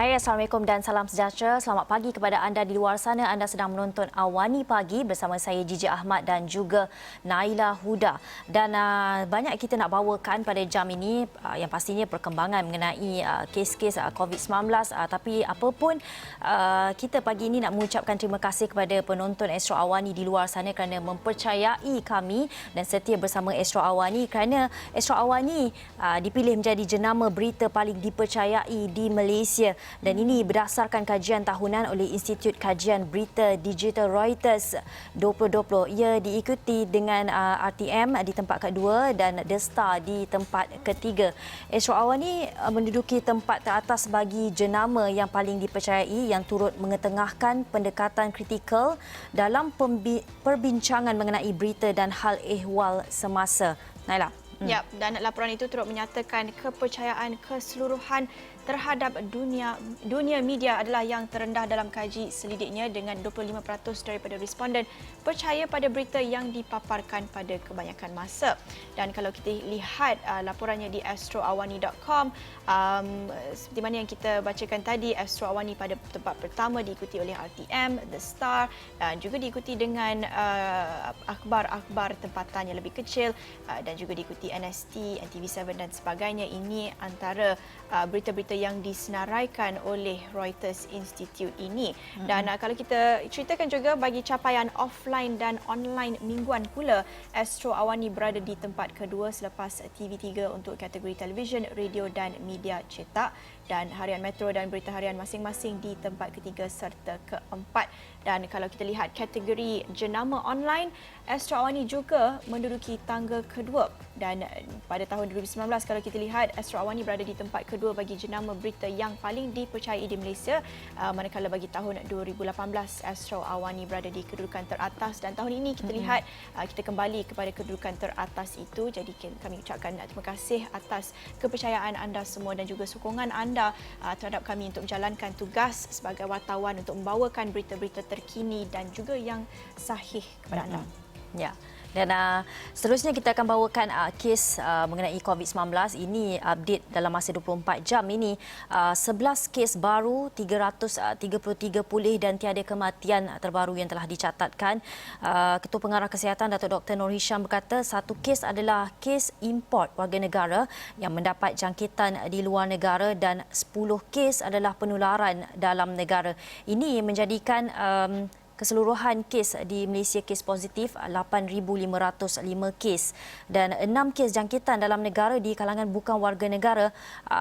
Hai, Assalamualaikum dan salam sejahtera. Selamat pagi kepada anda di luar sana. Anda sedang menonton Awani Pagi bersama saya Gigi Ahmad dan juga Naila Huda. Dan banyak kita nak bawakan pada jam ini yang pastinya perkembangan mengenai kes-kes COVID-19. Tapi apapun, kita pagi ini nak mengucapkan terima kasih kepada penonton Astro Awani di luar sana kerana mempercayai kami dan setia bersama Astro Awani kerana Astro Awani dipilih menjadi jenama berita paling dipercayai di Malaysia. Dan ini berdasarkan kajian tahunan oleh Institut Kajian Berita Digital Reuters 2020. Ia diikuti dengan RTM di tempat kedua dan The Star di tempat ketiga. Astro Awani menduduki tempat teratas bagi jenama yang paling dipercayai yang turut mengetengahkan pendekatan kritikal dalam perbincangan mengenai berita dan hal ehwal semasa. Naila. Ya, dan laporan itu turut menyatakan kepercayaan keseluruhan terhadap dunia media adalah yang terendah dalam kaji selidiknya dengan 25% daripada responden percaya pada berita yang dipaparkan pada kebanyakan masa. Dan kalau kita lihat laporannya di astroawani.com, seperti mana yang kita bacakan tadi, Astro Awani pada tempat pertama diikuti oleh RTM, The Star dan juga diikuti dengan akhbar-akhbar tempatan yang lebih kecil dan juga diikuti NST, NTV7 dan sebagainya. Ini antara berita-berita yang disenaraikan oleh Reuters Institute ini. Dan kalau kita ceritakan juga bagi capaian offline dan online mingguan pula, Astro Awani berada di tempat kedua selepas TV3 untuk kategori televisyen, radio dan media cetak, dan Harian Metro dan Berita Harian masing-masing di tempat ketiga serta keempat. Dan kalau kita lihat kategori jenama online, Astro Awani juga menduduki tangga kedua. Dan pada tahun 2019 kalau kita lihat, Astro Awani berada di tempat kedua bagi jenama berita yang paling dipercayai di Malaysia. Manakala bagi tahun 2018, Astro Awani berada di kedudukan teratas. Dan tahun ini kita lihat kita kembali kepada kedudukan teratas itu. Jadi kami ucapkan terima kasih atas kepercayaan anda semua dan juga sokongan anda terhadap kami untuk menjalankan tugas sebagai wartawan untuk membawakan berita-berita terkini dan juga yang sahih kepada anda. Ya. Dan seterusnya kita akan bawakan kes mengenai COVID-19. Ini update dalam masa 24 jam ini. 11 kes baru, 333 pulih dan tiada kematian terbaru yang telah dicatatkan. Ketua Pengarah Kesihatan Datuk Dr. Nur Hisham berkata satu kes adalah kes import warga negara yang mendapat jangkitan di luar negara dan 10 kes adalah penularan dalam negara. Ini menjadikan keseluruhan kes di Malaysia kes positif 8,505 kes dan 6 kes jangkitan dalam negara di kalangan bukan warga negara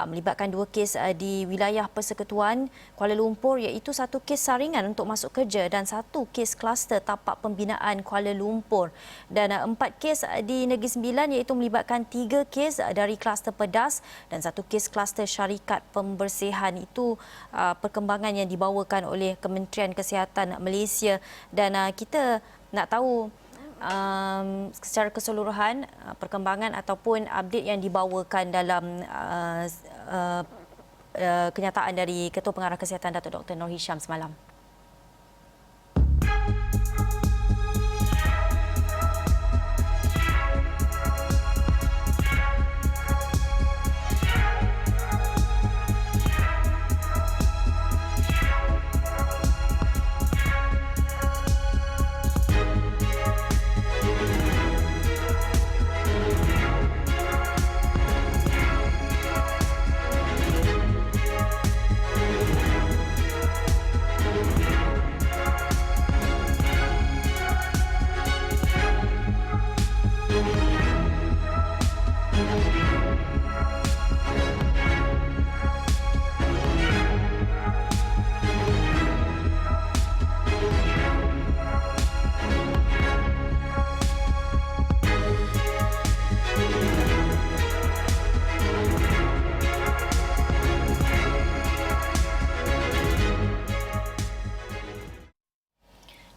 melibatkan 2 kes di wilayah Persekutuan Kuala Lumpur iaitu 1 kes saringan untuk masuk kerja dan 1 kes kluster tapak pembinaan Kuala Lumpur dan 4 kes di Negeri Sembilan iaitu melibatkan 3 kes dari kluster pedas dan 1 kes kluster syarikat pembersihan. Itu perkembangan yang dibawakan oleh Kementerian Kesihatan Malaysia. Dan kita nak tahu secara keseluruhan perkembangan ataupun update yang dibawakan dalam kenyataan dari Ketua Pengarah Kesihatan Datuk Dr. Nur Hisham semalam.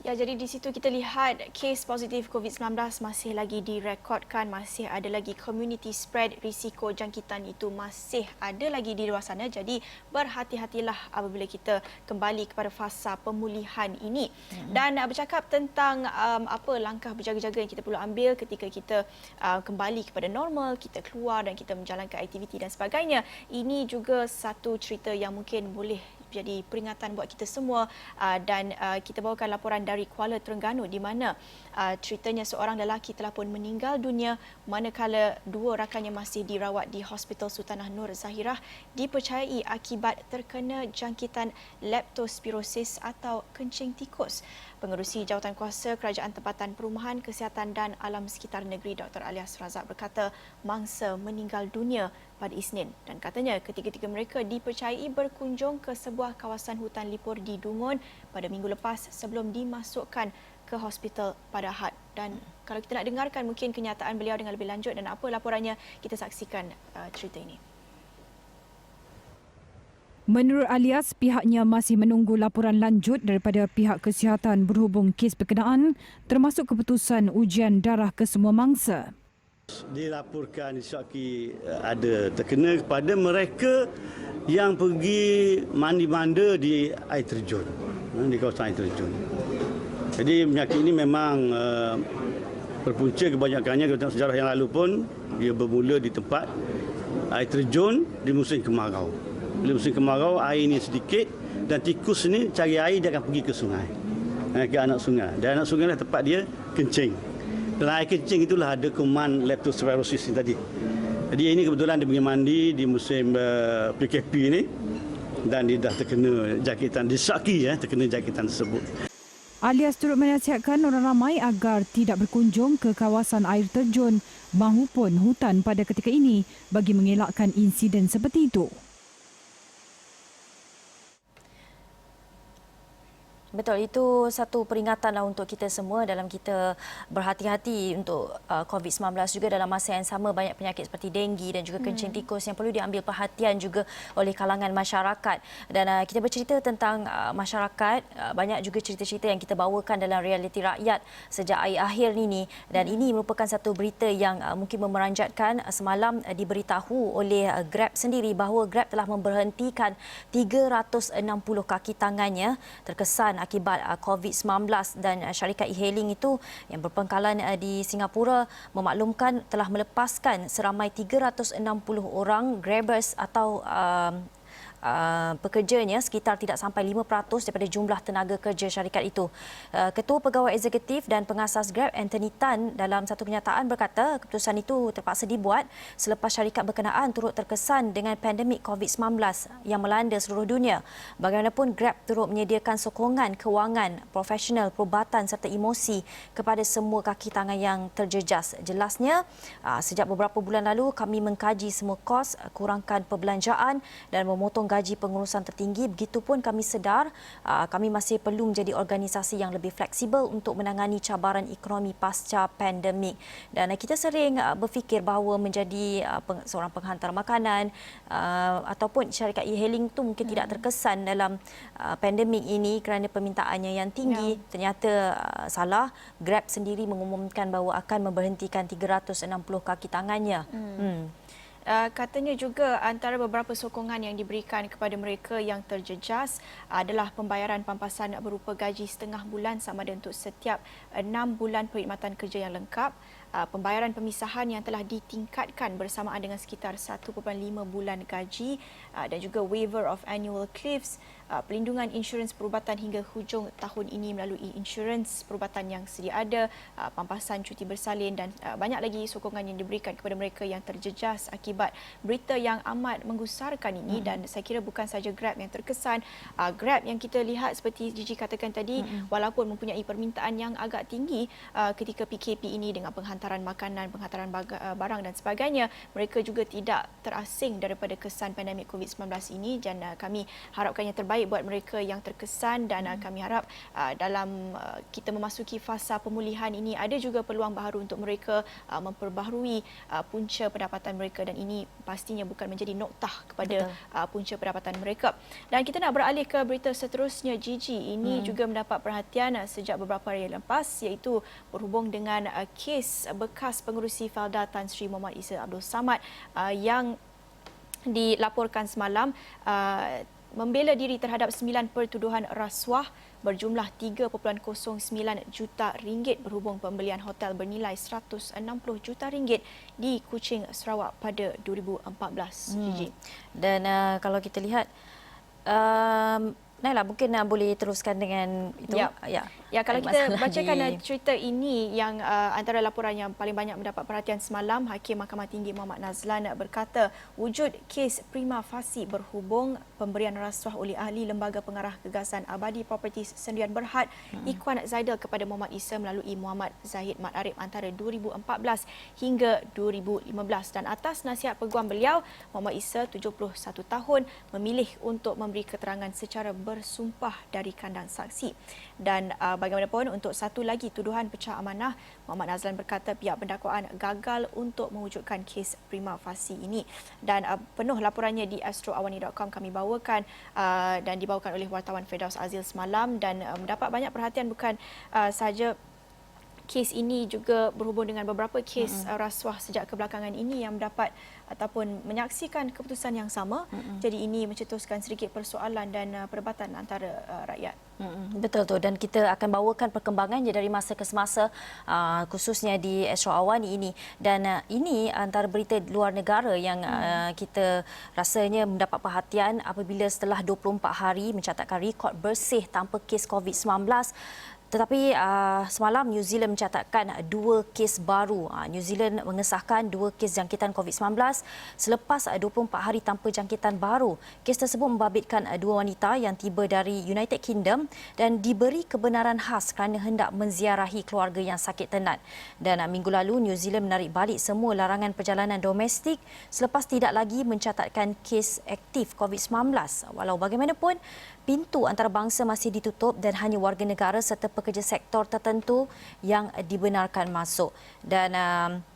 Ya, jadi di situ kita lihat kes positif COVID-19 masih lagi direkodkan, masih ada lagi community spread, risiko jangkitan itu masih ada lagi di luar sana. Jadi berhati-hatilah apabila kita kembali kepada fasa pemulihan ini. Dan bercakap tentang apa langkah berjaga-jaga yang kita perlu ambil ketika kita kembali kepada normal, kita keluar dan kita menjalankan aktiviti dan sebagainya. Ini juga satu cerita yang mungkin boleh jadi peringatan buat kita semua dan kita bawakan laporan dari Kuala Terengganu di mana ceritanya seorang lelaki telah pun meninggal dunia manakala dua rakannya masih dirawat di Hospital Sultanah Nur Zahirah dipercayai akibat terkena jangkitan leptospirosis atau kencing tikus. Pengerusi Jawatankuasa Kerajaan Tempatan Perumahan, Kesihatan dan Alam Sekitar Negeri Dr. Alias Razak berkata mangsa meninggal dunia pada Isnin dan katanya ketiga-tiga mereka dipercayai berkunjung ke sebuah kawasan hutan lipur di Dungun pada minggu lepas sebelum dimasukkan ke hospital pada Ahad. Dan kalau kita nak dengarkan mungkin kenyataan beliau dengan lebih lanjut dan apa laporannya, kita saksikan cerita ini. Menurut Alias, pihaknya masih menunggu laporan lanjut daripada pihak kesihatan berhubung kes berkenaan termasuk keputusan ujian darah ke semua mangsa. Dilaporkan disaki ada terkena kepada mereka yang pergi mandi-manda di air terjun, di kawasan air terjun. Jadi penyakit ini memang berpunca kebanyakannya dalam sejarah yang lalu pun dia bermula di tempat air terjun di musim kemarau. Bila musim kemarau, air ini sedikit dan tikus ini cari air dia akan pergi ke sungai, ke anak sungai. Dan anak sungai lah tempat dia kencing. Dan air kencing itulah ada kuman leptospirosis ini tadi. Jadi ini kebetulan dia pergi mandi di musim PKP ini dan dia dah terkena jangkitan, disaki terkena jangkitan tersebut. Alias turut menasihatkan orang ramai agar tidak berkunjung ke kawasan air terjun mahupun hutan pada ketika ini bagi mengelakkan insiden seperti itu. Betul, itu satu peringatanlah untuk kita semua dalam kita berhati-hati untuk COVID-19 juga dalam masa yang sama banyak penyakit seperti denggi dan juga kencing tikus yang perlu diambil perhatian juga oleh kalangan masyarakat. Dan kita bercerita tentang masyarakat, banyak juga cerita-cerita yang kita bawakan dalam realiti rakyat sejak akhir ini dan ini merupakan satu berita yang mungkin memeranjatkan. Semalam diberitahu oleh Grab sendiri bahawa Grab telah memberhentikan 360 kaki tangannya terkesan akibat COVID-19 dan syarikat e-hailing itu yang berpangkalan di Singapura memaklumkan telah melepaskan seramai 360 orang Grabbers atau pekerjanya sekitar tidak sampai 5% daripada jumlah tenaga kerja syarikat itu. Ketua Pegawai Eksekutif dan Pengasas Grab Anthony Tan dalam satu kenyataan berkata keputusan itu terpaksa dibuat selepas syarikat berkenaan turut terkesan dengan pandemik COVID-19 yang melanda seluruh dunia. Bagaimanapun Grab turut menyediakan sokongan kewangan, profesional, perubatan serta emosi kepada semua kaki tangan yang terjejas. Jelasnya, sejak beberapa bulan lalu kami mengkaji semua kos, kurangkan perbelanjaan dan memotong gaji pengurusan tertinggi. Begitupun kami sedar kami masih perlu menjadi organisasi yang lebih fleksibel untuk menangani cabaran ekonomi pasca pandemik. Dan kita sering berfikir bahawa menjadi seorang penghantar makanan ataupun syarikat e-hailing itu mungkin tidak terkesan dalam pandemik ini kerana permintaannya yang tinggi. Ternyata salah. Grab sendiri mengumumkan bahawa akan memberhentikan 360 kaki tangannya. Katanya juga antara beberapa sokongan yang diberikan kepada mereka yang terjejas adalah pembayaran pampasan berupa gaji setengah bulan sama ada untuk setiap 6 bulan perkhidmatan kerja yang lengkap, pembayaran pemisahan yang telah ditingkatkan bersamaan dengan sekitar 1.5 bulan gaji dan juga waiver of annual leaves, pelindungan insurans perubatan hingga hujung tahun ini melalui insurans perubatan yang sedia ada, pampasan cuti bersalin dan banyak lagi sokongan yang diberikan kepada mereka yang terjejas akibat berita yang amat menggusarkan ini. Dan saya kira bukan saja Grab yang terkesan. Grab yang kita lihat seperti Gigi katakan tadi, walaupun mempunyai permintaan yang agak tinggi ketika PKP ini dengan penghantaran makanan, penghantaran barang dan sebagainya, mereka juga tidak terasing daripada kesan pandemik COVID-19 ini dan kami harapkan yang terbaik buat mereka yang terkesan dan kami harap dalam kita memasuki fasa pemulihan ini ada juga peluang baru untuk mereka memperbaharui punca pendapatan mereka dan ini pastinya bukan menjadi noktah kepada punca pendapatan mereka. Dan kita nak beralih ke berita seterusnya, Gigi. Ini juga mendapat perhatian sejak beberapa hari lepas iaitu berhubung dengan kes bekas pengerusi Felda Tan Sri Muhammad Isa Abdul Samad yang dilaporkan semalam membela diri terhadap 9 pertuduhan rasuah berjumlah 3.09 juta ringgit berhubung pembelian hotel bernilai 160 juta ringgit di Kuching, Sarawak pada 2014. Gigi. Dan kalau kita lihat Naila, mungkin boleh teruskan dengan itu. Ya, kalau Ada kita masalah bacakan di- cerita ini yang antara laporan yang paling banyak mendapat perhatian semalam, Hakim Mahkamah Tinggi Muhammad Nazlan berkata wujud kes prima facie berhubung pemberian rasuah oleh ahli Lembaga Pengarah Gagasan Abadi Properties Sendirian Berhad Ikhwan Zaidal kepada Muhammad Isa melalui Muhammad Zahid Mat Arif antara 2014 hingga 2015, dan atas nasihat peguam beliau, Muhammad Isa 71 tahun memilih untuk memberi keterangan secara bersumpah dari kandang saksi. Dan bagaimanapun, untuk satu lagi tuduhan pecah amanah, Muhammad Nazlan berkata pihak pendakwaan gagal untuk mewujudkan kes prima facie ini. Dan penuh laporannya di astroawani.com kami bawakan dan dibawakan oleh wartawan Firdaus Azil semalam, dan mendapat banyak perhatian bukan sahaja kes ini, juga berhubung dengan beberapa kes rasuah sejak kebelakangan ini yang mendapat ataupun menyaksikan keputusan yang sama. Jadi ini mencetuskan sedikit persoalan dan perdebatan antara rakyat. Betul tu, dan kita akan bawakan perkembangannya dari masa ke semasa, khususnya di Astro Awani ini. Dan ini antara berita luar negara yang kita rasanya mendapat perhatian apabila setelah 24 hari mencatatkan rekod bersih tanpa kes COVID-19. Tetapi semalam New Zealand mencatatkan 2 kes baru. New Zealand mengesahkan 2 kes jangkitan COVID-19 selepas 24 hari tanpa jangkitan baru. Kes tersebut membabitkan 2 wanita yang tiba dari United Kingdom dan diberi kebenaran khas kerana hendak menziarahi keluarga yang sakit tenat. Dan minggu lalu New Zealand menarik balik semua larangan perjalanan domestik selepas tidak lagi mencatatkan kes aktif COVID-19. Walau bagaimanapun, pintu antarabangsa masih ditutup dan hanya warga negara serta pekerja sektor tertentu yang dibenarkan masuk. Dan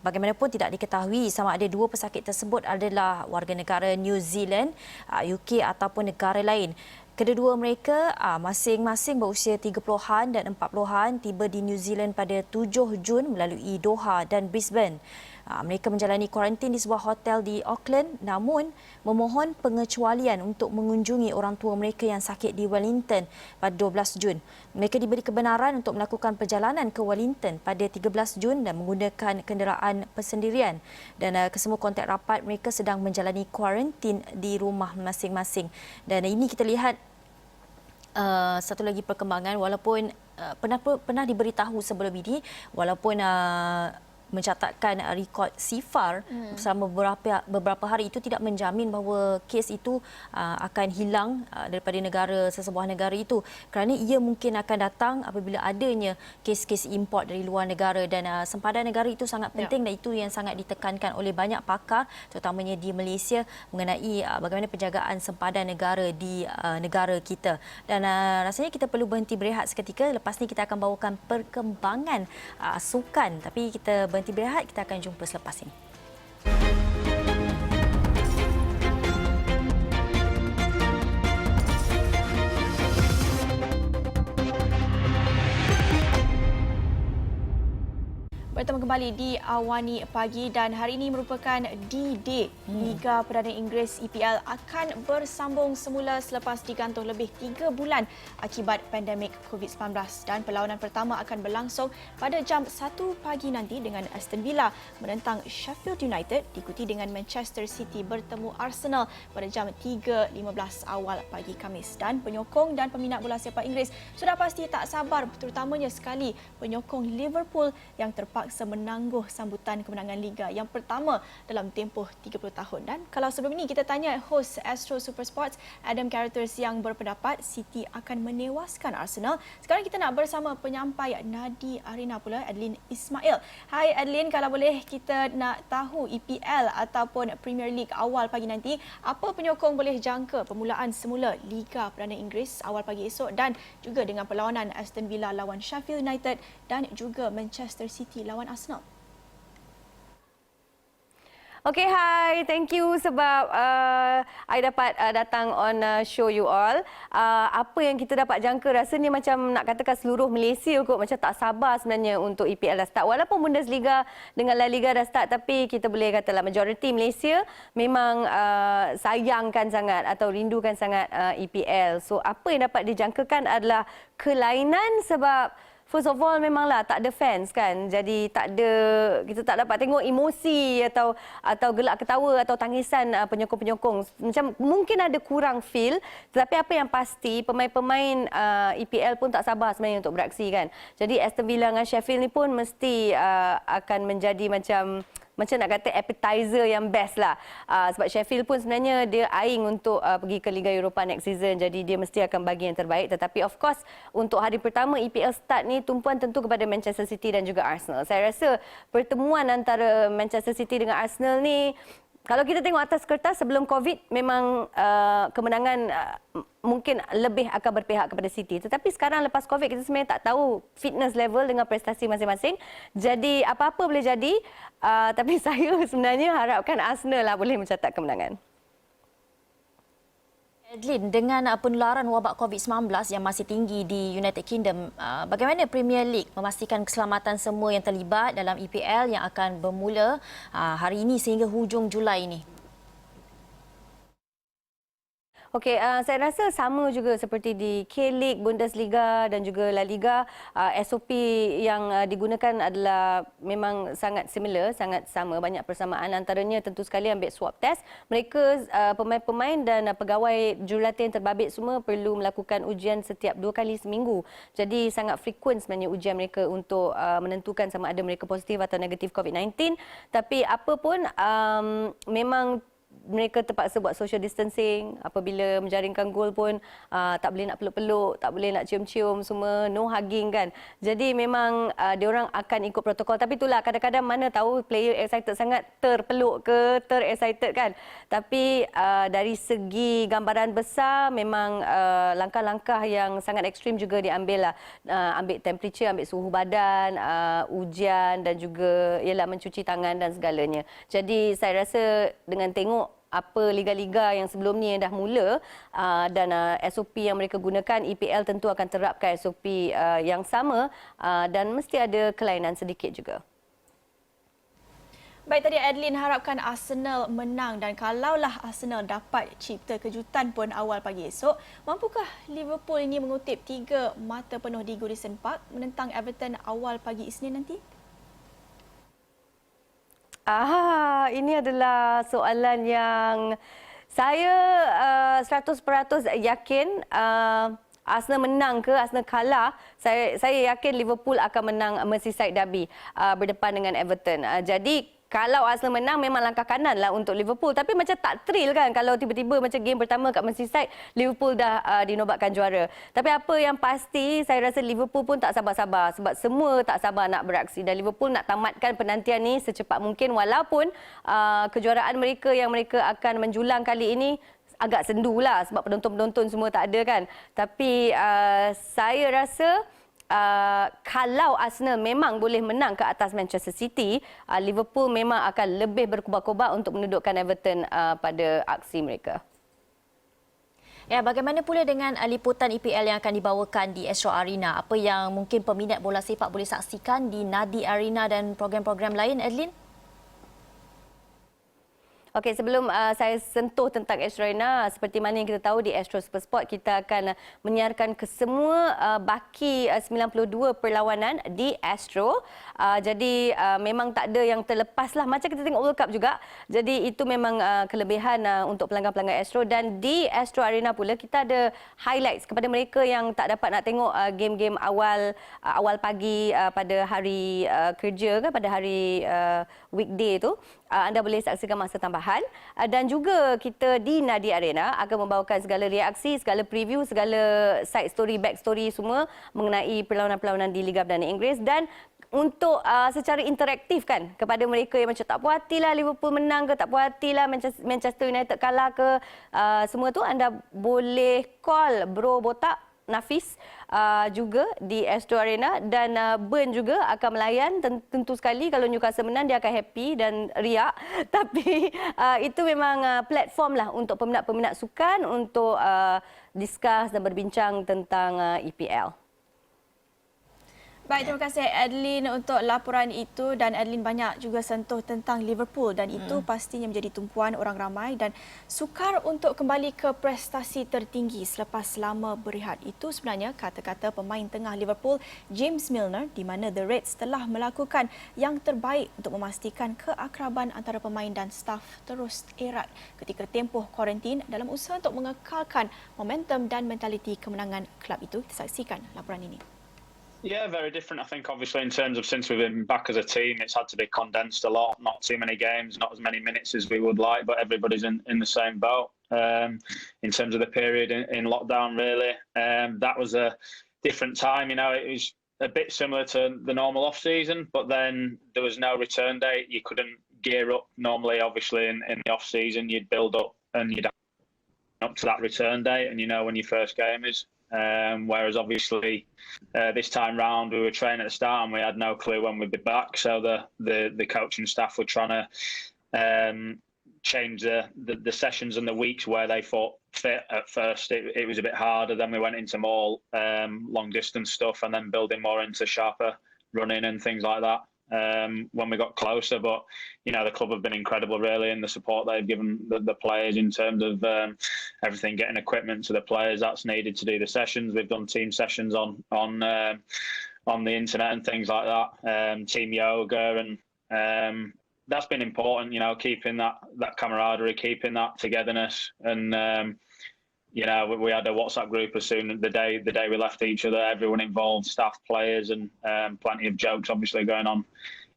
bagaimanapun tidak diketahui sama ada 2 pesakit tersebut adalah warga negara New Zealand, UK ataupun negara lain. Kedua-dua mereka masing-masing berusia 30-an dan 40-an tiba di New Zealand pada 7 Jun melalui Doha dan Brisbane. Mereka menjalani kuarantin di sebuah hotel di Auckland, namun memohon pengecualian untuk mengunjungi orang tua mereka yang sakit di Wellington pada 12 Jun. Mereka diberi kebenaran untuk melakukan perjalanan ke Wellington pada 13 Jun dan menggunakan kenderaan persendirian. Dan kesemua kontak rapat mereka sedang menjalani kuarantin di rumah masing-masing. Dan ini kita lihat satu lagi perkembangan, walaupun pernah diberitahu sebelum ini, walaupun mencatatkan rekod sifar selama beberapa hari, itu tidak menjamin bahawa kes itu akan hilang daripada sesebuah negara itu, kerana ia mungkin akan datang apabila adanya kes-kes import dari luar negara. Dan sempadan negara itu sangat penting, dan itu yang sangat ditekankan oleh banyak pakar terutamanya di Malaysia mengenai bagaimana penjagaan sempadan negara di negara kita. Dan rasanya kita perlu berhenti berehat seketika. Lepas ni kita akan bawakan perkembangan sukan, tapi kita berhenti berehat, kita akan jumpa selepas ini. Bertemu kembali di Awani Pagi, dan hari ini merupakan D-Day. Liga Perdana Inggeris EPL akan bersambung semula selepas digantung lebih 3 bulan akibat pandemik COVID-19, dan perlawanan pertama akan berlangsung pada jam 1 pagi nanti dengan Aston Villa menentang Sheffield United, diikuti dengan Manchester City bertemu Arsenal pada jam 3.15 awal pagi Khamis. Dan penyokong dan peminat bola sepak Inggeris sudah pasti tak sabar, terutamanya sekali penyokong Liverpool yang terpaksa menangguh sambutan kemenangan Liga yang pertama dalam tempoh 30 tahun. Dan kalau sebelum ini kita tanya hos Astro Super Sports Adam Carruthers yang berpendapat City akan menewaskan Arsenal, sekarang kita nak bersama penyampai Nadi Arena pula, Adeline Ismail. Hai Adeline, kalau boleh kita nak tahu EPL ataupun Premier League awal pagi nanti, apa penyokong boleh jangka permulaan semula Liga Perdana Inggeris awal pagi esok, dan juga dengan perlawanan Aston Villa lawan Sheffield United dan juga Manchester City lawan Arsenal. Okay, hi. Thank you sebab I dapat datang on show you all. Apa yang kita dapat jangka, rasanya macam nak katakan seluruh Malaysia kot macam tak sabar sebenarnya untuk EPL dah start. Walaupun Bundesliga dengan La Liga dah start, tapi kita boleh katalah majoriti Malaysia memang sayangkan sangat atau rindukan sangat EPL. So apa yang dapat dijangkakan adalah kelainan sebab first of all memanglah tak ada fans kan. Jadi kita tak dapat tengok emosi atau gelak ketawa atau tangisan penyokong-penyokong. Macam mungkin ada kurang feel, tetapi apa yang pasti pemain-pemain EPL pun tak sabar sebenarnya untuk beraksi kan. Jadi Aston Villa dengan Sheffield ni pun mesti akan menjadi macam nak kata appetizer yang best lah. Sebab Sheffield pun sebenarnya dia eyeing untuk pergi ke Liga Eropah next season. Jadi dia mesti akan bagi yang terbaik. Tetapi of course untuk hari pertama EPL start ni tumpuan tentu kepada Manchester City dan juga Arsenal. Saya rasa pertemuan antara Manchester City dengan Arsenal ni, kalau kita tengok atas kertas sebelum COVID, memang kemenangan mungkin lebih akan berpihak kepada City. Tetapi sekarang lepas COVID, kita sebenarnya tak tahu fitness level dengan prestasi masing-masing. Jadi apa-apa boleh jadi. Tapi saya sebenarnya harapkan Arsenal lah boleh mencatat kemenangan. Adeline, dengan penularan wabak COVID-19 yang masih tinggi di United Kingdom, bagaimana Premier League memastikan keselamatan semua yang terlibat dalam EPL yang akan bermula hari ini sehingga hujung Julai ini? Okey, saya rasa sama juga seperti di K-League, Bundesliga dan juga La Liga. SOP yang digunakan adalah memang sangat similar, sangat sama. Banyak persamaan, antaranya tentu sekali ambil swab test. Mereka, pemain-pemain dan pegawai jurulatih yang terbabit semua perlu melakukan ujian setiap 2 kali seminggu. Jadi sangat frequent sebenarnya ujian mereka untuk menentukan sama ada mereka positif atau negatif COVID-19. Tapi apa pun, memang mereka terpaksa buat social distancing. Apabila menjaringkan gol pun tak boleh nak peluk-peluk, tak boleh nak cium-cium, semua no hugging kan. Jadi memang diorang akan ikut protokol. Tapi itulah kadang-kadang mana tahu player excited sangat terpeluk ke, ter-excited kan. Tapi dari segi gambaran besar memang langkah-langkah yang sangat ekstrim juga diambil lah. Ambil temperature, ambil suhu badan, ujian dan juga ialah mencuci tangan dan segalanya. Jadi saya rasa dengan tengok apa liga-liga yang sebelum ni yang dah mula dan SOP yang mereka gunakan, EPL tentu akan terapkan SOP yang sama dan mesti ada kelainan sedikit juga. Baik, tadi Adeline harapkan Arsenal menang, dan kalaulah Arsenal dapat cipta kejutan pun awal pagi esok, mampukah Liverpool ini mengutip 3 mata penuh di Goodison Park menentang Everton awal pagi Isnin nanti? Ini adalah soalan yang saya 100% yakin. Arsenal menang ke Arsenal kalah, saya yakin Liverpool akan menang Merseyside Derby berdepan dengan Everton. Jadi kalau Arsenal menang memang langkah kanan lah untuk Liverpool. Tapi macam tak thrill kan kalau tiba-tiba macam game pertama kat Merseyside, Liverpool dah dinobatkan juara. Tapi apa yang pasti, saya rasa Liverpool pun tak sabar-sabar. Sebab semua tak sabar nak beraksi. Dan Liverpool nak tamatkan penantian ni secepat mungkin. Walaupun kejuaraan mereka yang mereka akan menjulang kali ini agak sendu lah. Sebab penonton-penonton semua tak ada kan. Tapi saya rasa kalau Arsenal memang boleh menang ke atas Manchester City, Liverpool memang akan lebih berkobar-kobar untuk menudukkan Everton pada aksi mereka. Ya, bagaimana pula dengan liputan EPL yang akan dibawakan di Astro Arena? Apa yang mungkin peminat bola sepak boleh saksikan di Nadi Arena dan program-program lain, Adeline? Okey, sebelum saya sentuh tentang Astro Arena, seperti mana yang kita tahu di Astro Super Sport, kita akan menyiarkan kesemua baki 92 perlawanan di Astro. Jadi memang tak ada yang terlepas lah. Macam kita tengok World Cup juga. Jadi itu memang kelebihan untuk pelanggan-pelanggan Astro. Dan di Astro Arena pula kita ada highlights kepada mereka yang tak dapat nak tengok game-game awal pagi pada hari kerja kan, pada hari weekday tu. Anda boleh saksikan masa tambahan. Dan juga kita di Nadi Arena akan membawakan segala reaksi, segala preview, segala side story, back story semua mengenai perlawanan-perlawanan di Liga Perdana Inggeris. Dan untuk secara interaktif kan kepada mereka yang macam tak puas hatilah Liverpool menang ke, tak puas hatilah Manchester United kalah ke, semua tu anda boleh call Bro Botak Nafis juga di Astro Arena, dan Ben juga akan melayan. Tentu sekali kalau Newcastle menang dia akan happy dan riak. Tapi itu memang platform lah untuk peminat-peminat sukan untuk discuss dan berbincang tentang EPL. Baik, terima kasih Adeline untuk laporan itu, dan Adeline banyak juga sentuh tentang Liverpool dan itu pastinya menjadi tumpuan orang ramai dan sukar untuk kembali ke prestasi tertinggi selepas lama berehat. Itu sebenarnya kata-kata pemain tengah Liverpool James Milner, di mana The Reds telah melakukan yang terbaik untuk memastikan keakraban antara pemain dan staf terus erat ketika tempoh kuarantin dalam usaha untuk mengekalkan momentum dan mentaliti kemenangan kelab itu. Kita saksikan laporan ini. Yeah, very different. I think obviously in terms of since we've been back as a team, it's had to be condensed a lot. Not too many games, not as many minutes as we would like, but everybody's in the same boat. In terms of the period in lockdown, really, that was a different time. You know, it was a bit similar to the normal off season, but then there was no return date. You couldn't gear up normally. Obviously, in the off season, you'd build up and you'd up to that return date, and you know when your first game is. Whereas obviously this time round we were training at the start and we had no clue when we'd be back. So the coaching staff were trying to change the sessions and the weeks where they thought fit. At first it was a bit harder. Then we went into more long distance stuff and then building more into sharper running and things like that. When we got closer, but you know the club have been incredible really, and the support they've given the players in terms of everything, getting equipment to the players that's needed to do the sessions. We've done team sessions on the internet and things like that, team yoga, and that's been important. You know, keeping that camaraderie, keeping that togetherness, and you know, we had a WhatsApp group as soon as the day we left each other. Everyone involved, staff, players, and plenty of jokes obviously going on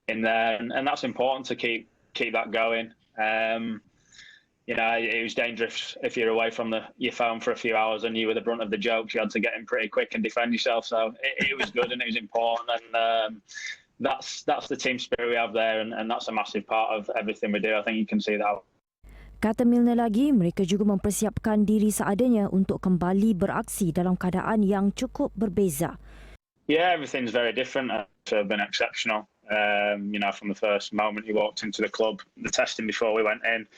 in there, and that's important to keep that going. You know, it was dangerous if you're away from your phone for a few hours and you were the brunt of the jokes. You had to get in pretty quick and defend yourself. So it was good and it was important, and that's the team spirit we have there, and that's a massive part of everything we do. I think you can see that. Kata Milner lagi, mereka juga mempersiapkan diri seadanya untuk kembali beraksi dalam keadaan yang cukup berbeza. Yeah, everything's very different. It's been exceptional. You know, from the first moment you walked into the club, the testing before we went in,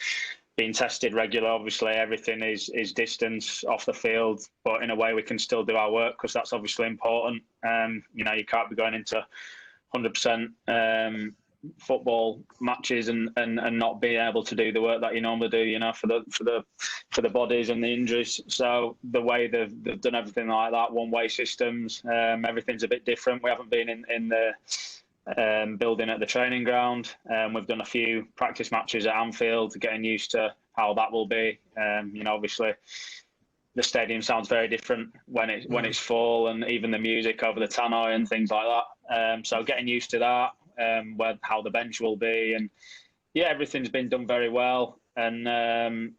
being tested regular. Obviously, everything is distance off the field, but in a way we can still do our work because that's obviously important. You know, you can't be going into 100% football matches and not being able to do the work that you normally do, you know, for the bodies and the injuries. So the way they've done everything like that, one-way systems, everything's a bit different. We haven't been in the building at the training ground. We've done a few practice matches at Anfield, getting used to how that will be. You know, obviously the stadium sounds very different when it's full, and even the music over the tannoy and things like that. So getting used to that. How the bench will be, and yeah, everything's been done very well, and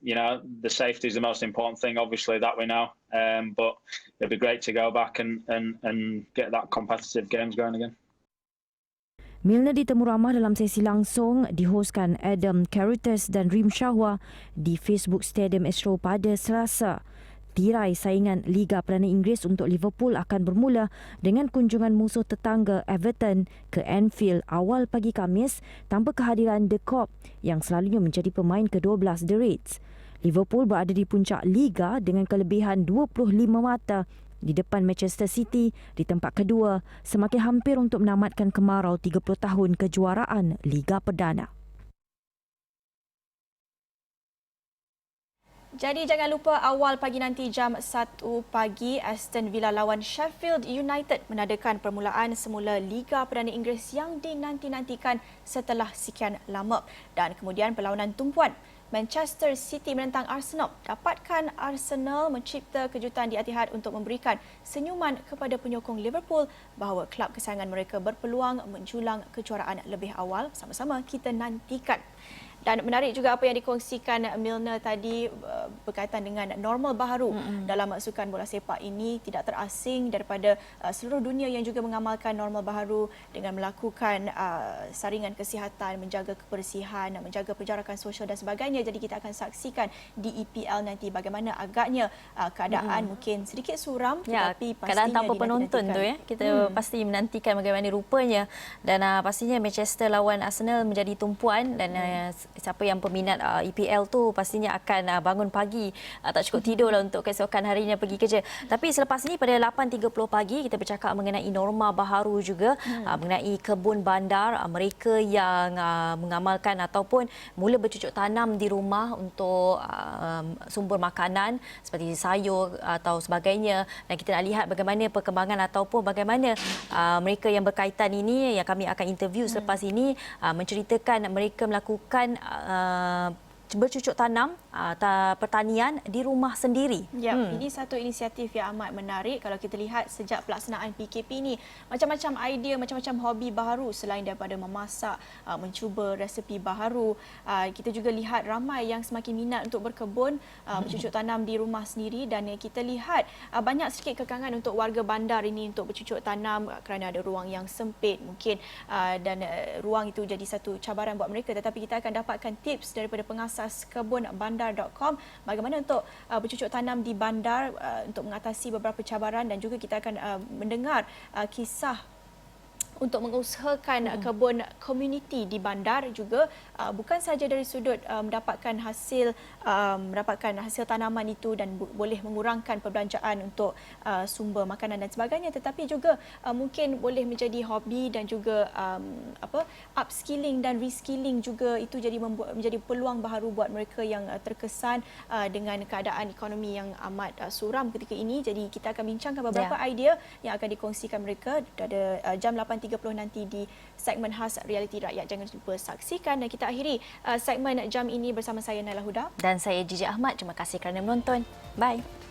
you know, the safety is the most important thing, obviously, that we know, but it'd be great to go back and get that competitive games going again. Milner ditemu ramah dalam sesi langsung dihoskan Adam Carruthers dan Rim Shahwa di Facebook Stadium Astro pada Selasa. Tirai saingan Liga Perdana Inggeris untuk Liverpool akan bermula dengan kunjungan musuh tetangga Everton ke Anfield awal pagi Khamis tanpa kehadiran The Kop yang selalunya menjadi pemain ke-12 The Reds. Liverpool berada di puncak Liga dengan kelebihan 25 mata di depan Manchester City di tempat kedua, semakin hampir untuk menamatkan kemarau 30 tahun kejuaraan Liga Perdana. Jadi jangan lupa awal pagi nanti jam 1 pagi Aston Villa lawan Sheffield United menadakan permulaan semula Liga Perdana Inggeris yang dinanti-nantikan setelah sekian lama. Dan kemudian perlawanan tumpuan Manchester City menentang Arsenal. Dapatkan Arsenal mencipta kejutan di Etihad untuk memberikan senyuman kepada penyokong Liverpool bahawa kelab kesayangan mereka berpeluang menjulang kejuaraan lebih awal. Sama-sama kita nantikan. Dan menarik juga apa yang dikongsikan Milner tadi berkaitan dengan normal baharu dalam sukan bola sepak ini, tidak terasing daripada seluruh dunia yang juga mengamalkan normal baharu dengan melakukan saringan kesihatan, menjaga kebersihan, menjaga penjarakan sosial dan sebagainya. Jadi kita akan saksikan di EPL nanti bagaimana agaknya keadaan mungkin sedikit suram, tetapi pastinya keadaan tanpa penonton tu ya. Kita pasti menantikan bagaimana rupanya, dan pastinya Manchester lawan Arsenal menjadi tumpuan, dan siapa yang peminat EPL tu pastinya akan bangun pagi, tak cukup tidur lah untuk keesokan harinya pergi kerja. Tapi selepas ini pada 8.30 pagi kita bercakap mengenai norma baharu juga mengenai kebun bandar, mereka yang mengamalkan ataupun mula bercucuk tanam di rumah untuk sumber makanan seperti sayur atau sebagainya, dan kita nak lihat bagaimana perkembangan ataupun bagaimana mereka yang berkaitan ini yang kami akan interview selepas ini menceritakan mereka melakukan bercucuk tanam pertanian di rumah sendiri. Ya, ini satu inisiatif yang amat menarik kalau kita lihat sejak pelaksanaan PKP ini. Macam-macam idea, macam-macam hobi baharu selain daripada memasak, mencuba resepi baharu. Kita juga lihat ramai yang semakin minat untuk berkebun, bercucuk tanam di rumah sendiri, dan kita lihat banyak sedikit kekangan untuk warga bandar ini untuk bercucuk tanam kerana ada ruang yang sempit mungkin, dan ruang itu jadi satu cabaran buat mereka. Tetapi kita akan dapatkan tips daripada pengasas kebunbandar.com bagaimana untuk bercucuk tanam di bandar untuk mengatasi beberapa cabaran, dan juga kita akan mendengar kisah untuk mengusahakan kebun komuniti di bandar juga, bukan sahaja dari sudut mendapatkan hasil tanaman itu dan boleh mengurangkan perbelanjaan untuk sumber makanan dan sebagainya, tetapi juga mungkin boleh menjadi hobi dan juga upskilling dan reskilling juga. Itu menjadi peluang baharu buat mereka yang terkesan dengan keadaan ekonomi yang amat suram ketika ini. Jadi kita akan bincangkan beberapa idea yang akan dikongsikan mereka pada jam 8.30 nanti di segmen khas Realiti Rakyat. Jangan lupa saksikan, dan kita akhiri segmen jam ini bersama saya Naila Huda Dan saya Jiji Ahmad. Terima kasih kerana menonton. Bye.